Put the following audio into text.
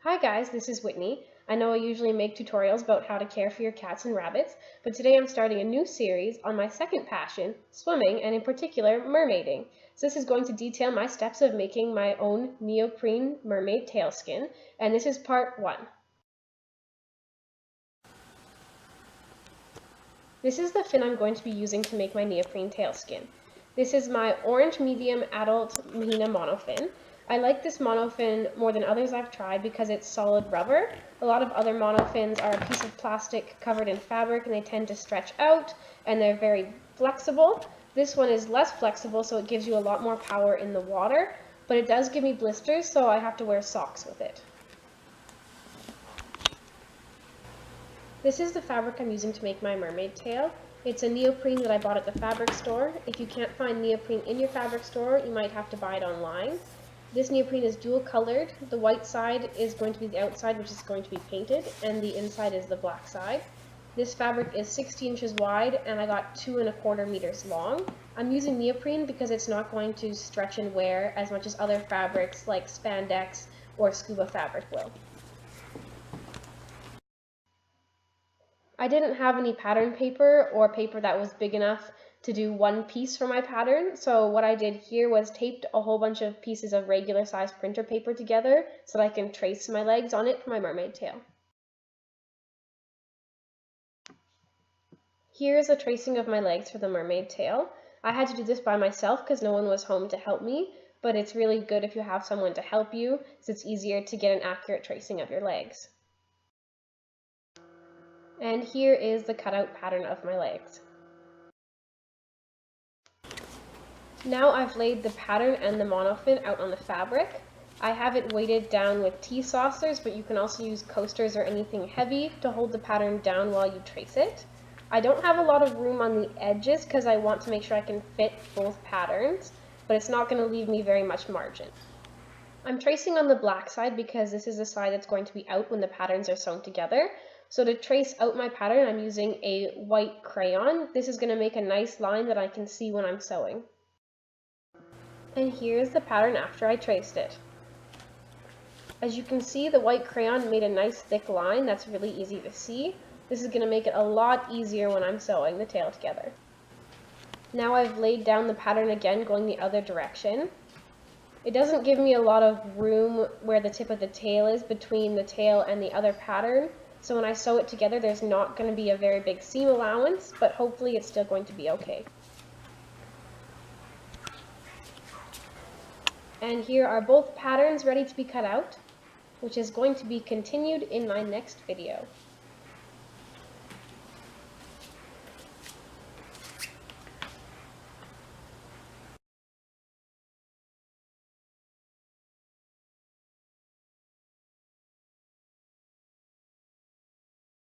Hi guys, this is Whitney. I know I usually make tutorials about how to care for your cats and rabbits, but today I'm starting a new series on my second passion, swimming, and in particular, mermaiding. So this is going to detail my steps of making my own neoprene mermaid tailskin, and this is part 1. This is the fin I'm going to be using to make my neoprene tailskin. This is my orange medium adult Mahina monofin. I like this monofin more than others I've tried because it's solid rubber. A lot of other monofins are a piece of plastic covered in fabric and they tend to stretch out and they're very flexible. This one is less flexible, so it gives you a lot more power in the water, but it does give me blisters, so I have to wear socks with it. This is the fabric I'm using to make my mermaid tail. It's a neoprene that I bought at the fabric store. If you can't find neoprene in your fabric store, you might have to buy it online. This neoprene is dual colored. The white side is going to be the outside, which is going to be painted, and the inside is the black side. This fabric is 60 inches wide, and I got 2¼ meters long. I'm using neoprene because it's not going to stretch and wear as much as other fabrics like spandex or scuba fabric will. I didn't have any pattern paper or paper that was big enough to do one piece for my pattern, so what I did here was taped a whole bunch of pieces of regular size printer paper together so that I can trace my legs on it for my mermaid tail. Here's a tracing of my legs for the mermaid tail. I had to do this by myself because no one was home to help me, but it's really good if you have someone to help you, so it's easier to get an accurate tracing of your legs. And here is the cutout pattern of my legs. Now I've laid the pattern and the monofin out on the fabric. I have it weighted down with tea saucers, but you can also use coasters or anything heavy to hold the pattern down while you trace it. I don't have a lot of room on the edges because I want to make sure I can fit both patterns, but it's not going to leave me very much margin. I'm tracing on the black side because this is the side that's going to be out when the patterns are sewn together. So to trace out my pattern, I'm using a white crayon. This is going to make a nice line that I can see when I'm sewing. And here's the pattern after I traced it. As you can see, the white crayon made a nice thick line that's really easy to see. This is going to make it a lot easier when I'm sewing the tail together. Now I've laid down the pattern again going the other direction. It doesn't give me a lot of room where the tip of the tail is between the tail and the other pattern, so when I sew it together there's not going to be a very big seam allowance, but hopefully it's still going to be okay. And here are both patterns ready to be cut out, which is going to be continued in my next video.